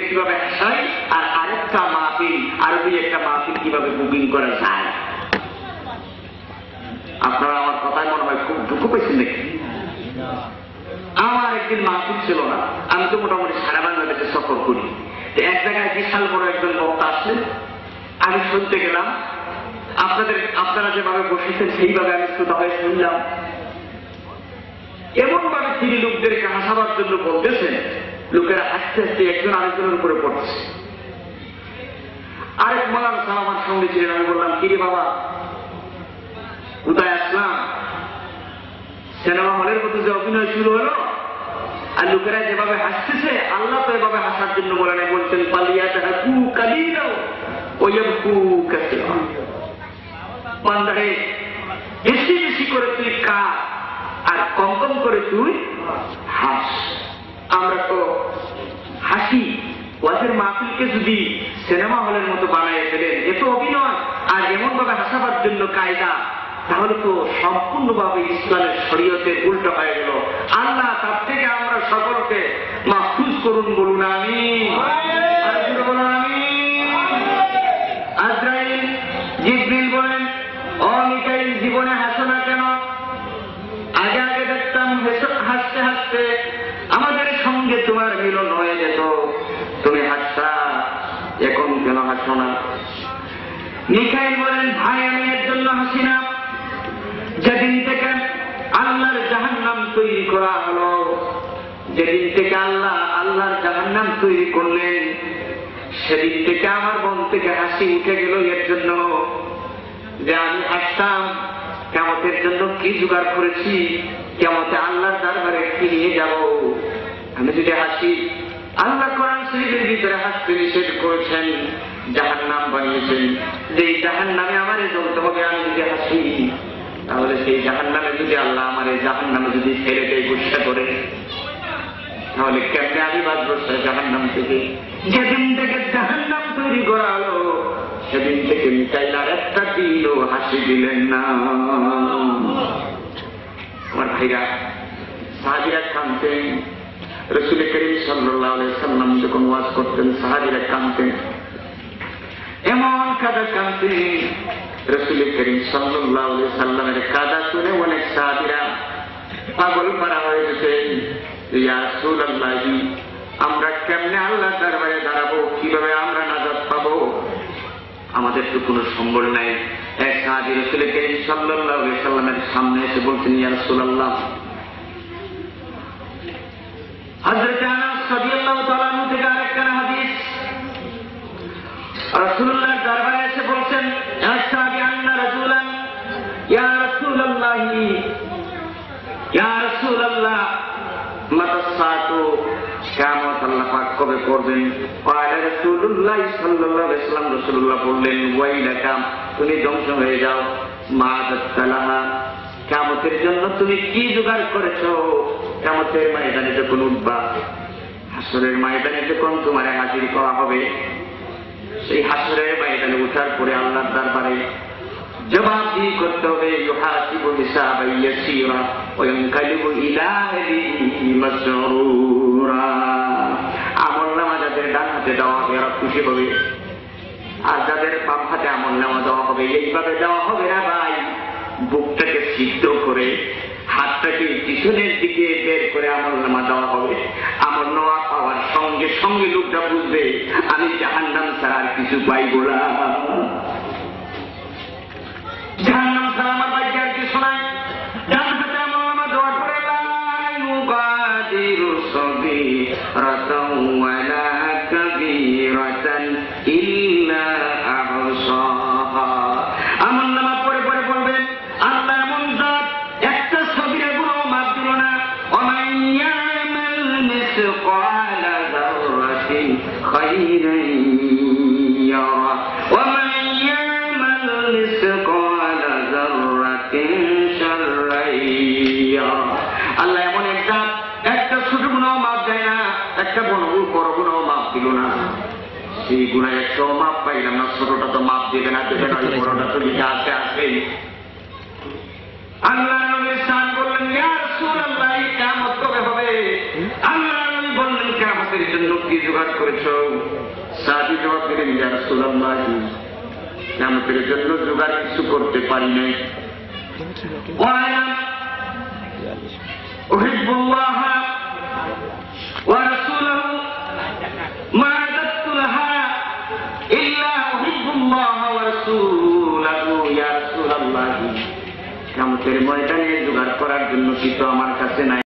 কিভাবে হাসায়, আর আরেকটা মাহফিল, আরবি একটা মাহফিল কিভাবে বুকিং করা যায়। আপনারা আমার কথায় মনে হয় খুব দুঃখ পেয়েছেন নাকি? আমার একদিন মাহফিল ছিল না, আমি তো মোটামুটি সারা বাংলাদেশে সফর করি। এক জায়গায় বিশাল বড় একজন বক্তা আসলেন, আমি শুনতে গেলাম। আপনারা যেভাবে বসেছেন সেইভাবে আমি শ্রোতা হয়ে শুনলাম। এমন ভাবে তিনি লোকদেরকে হাসাবার জন্য বলতেছেন, লোকেরা হাসতে হাসতে একজন আরেকজনের উপরে পড়ছে। আরেক মালার সালামার সঙ্গে ছিলেন। আমি বললাম, কিরে বাবা, কোথায় আসলাম? সিনেমা হলের মতো যে অভিনয় শুরু হলো, আর লোকেরা যেভাবে হাসতেছে, আল্লাহ তো এভাবে হাসার জন্য বলে নাই, বলছেন বান্দারে বেশি বেশি করে তুই কাঁদ আর কম কম করে তুই হাস। আমরা তো হাসি। ওয়াজের মাহফিলকে যদি সিনেমা হলের মতো বানায় ফেলেন, এত অভিনয় আর এমন ভাবে হাসাবার জন্য কায়দা, তাহলে তো সম্পূর্ণভাবে ইসলামের শরীয়তের উল্টো হয়ে গেল। আল্লাহ তার থেকে আমরা সকলকে মাহফুজ করুন, বলুন আমিন। আজরাইল জিবরিল বলেন, ও মিকাইল, জীবনে হাসো না কেন? আগে আগে দেখতাম হাসতে হাসতে আমাদের সঙ্গে তোমার মিলন হয়ে যেত, তুমি হাসতা, এখন কেন হাসো না? মিকাইল বলেন, ভাই আমি এর জন্য হাসি না, যেদিন থেকে আল্লাহর জাহান্নাম তৈরি করা হলো, যেদিন থেকে আল্লাহর জাহান্নাম তৈরি করলেন, সেদিন থেকে আমার মন থেকে হাসি উঠে গেল। এর জন্য যে আমি হাসতাম, কিয়ামতের জন্য কি জোগাড় করেছি, কিয়ামতে আল্লাহর দরবারে কি নিয়ে যাব। আমি যদি হাসি, আল্লাহ কোরআন শরীফের ভিতরে হাসতে নিষেধ করেছেন, জাহান্নাম বানিয়েছেন, যে জাহান্নামে আমার জ্বলতে হবে। আমি যদি হাসি, তাহলে সেই জাহান্নামে যদি আল্লাহ আমার জাহান্নামে যদি ছেড়ে দেয়, গুসা করে, তাহলে কেমনে আমি বাঁচব জাহান্নাম থেকে? যেদিন থেকে জাহান্নাম তৈরি করা হলো, সেদিন থেকে মিকাইল আর একটা দিনও হাসি দিলেন না। আমার ভাইরা, সাহাবীরা কাঁদতেন। রাসূল করিম সাল্লাল্লাহু আলাইহি ওয়াসাল্লাম যখন ওয়াজ করতেন, সাহাবীরা কাঁদতেন, এমন কাঁদা কাঁদতেন। রাসূল করিম সাল্লাল্লাহু আলাইহি ওয়াসাল্লামের কাঁদা শুনে অনেক সাহাবীরা পাগল পারা হয়ে যেতেন। ইয়া রাসূলুল্লাহ, আমরা কেমনে আল্লাহর দরবারে দাঁড়াবো, কিভাবে আমরা নাজাত পাবো? আমাদের তো কোনো সম্বল নাই। এক সাহাবী রাসূল করিম সাল্লাল্লাহু আলাইহি ওয়াসাল্লামের সামনে এসে বলছেন, ইয়া রাসূলুল্লাহ, হযরত আনাস রাদিয়াল্লাহু তাআলা আনহু থেকে আরেকটা হাদিস, রাসূলুল্লাহর দরবারে এসে বলছেন, এক সাহাবী, আন্না রাসূলান, ইয়া রাসূলুল্লাহ, ইয়া রাসূলুল্লাহ, মাতাসাতু, কিয়ামত আল্লাহ পাক কবে করবেন? ক্বালা রাসূলুল্লাহ সাল্লাল্লাহু আলাইহি ওয়াসাল্লাম, রাসূলুল্লাহ বললেন, ওয়াইলাকা, তুমি ধ্বংস হয়ে যাও। মা দাতালাহা, কিয়ামতের জন্য তুমি কি জোগাড় করেছো? কিয়ামতের ময়দানে যখন উঠবা, হাসরের ময়দানে যখন তোমার হাজির করা হবে, সেই হাসরের ময়দানে উঠার পরে আল্লাহর দরবারে জবাবদিহি করতে হবে। ইউহাসিবু হিসাবান ইয়াসীরা ওয়া ইয়ানকালিবু ইলা আহলিহি মাসরুরা। আমলনামা যাদের ডান হাতে দেওয়া হবে, এরা খুশি হবে, আর যাদের বাম হাতে আমলনামা দেওয়া হবে, এইভাবে দেওয়া হবে না ভাই। বুকটাকে ছিদ্র করে, হাতটাকে পিছনের দিকে বের করে আমলনামা দেওয়া হবে। আমলনামা পাওয়ার সঙ্গে সঙ্গে লোকটা বুঝবে, আমি জাহান্নাম ছাড়া আর কিছু পাইব না। জাহান্নাম ছাড়া আমার ভাগ্যে আর কিছু নাই। ডান হাতে আমলনামা দেওয়ার পরে লা ইউগাদিরু সগীরাতান ওয়ালা কাবীরাতান ইল্লা আহসাহা। আমলনামা পড়ে পড়ে বলবেন, আল্লাহ এমন জাত, একটা সগীরা গুনাহ মাফ দিল না। ওমান ইয়ামাল মিসকালা যাররাতিন খায়রান ইয়ারা ওমান ইয়ামাল মিসকালা যাররাতিন শাররান ইয়ারা। আল্লাহ এমন এক জাত, একটা ছোট গুনাহ মাফ দেয় না, একটা বড় গুনাহ মাফ দিল না। সেই গুনাহ একটাও মাফ পাইলাম না। ছোটটা তো মাফ দেবে না, দেবে না, বড়টা তো লিখে আসতে আসবে। আল্লাহ নবী শান বললেন, ইয়া রাসূলুল্লাহ, কিয়ামত কবে হবে? আল্লাহ নবী বললেন, কিয়ামত কিয়ামতের জন্য কি জোগাড় করেছ? সাহাবী জবাব দিলেন, ইয়া রাসূলুল্লাহ, কিয়ামতের জন্য জোগাড় কিছু করতে পারি নাই। উহিব্বুল্লাহ ওয়া রাসূলুহু মা আদাতু লাহা ইল্লা উহিব্বুল্লাহ ওয়া রাসূলুহু ইয়া রাসূলুল্লাহ, কিয়ামতের ময়দানে জোগাড় করার জন্য কিছু আমার কাছে নাই।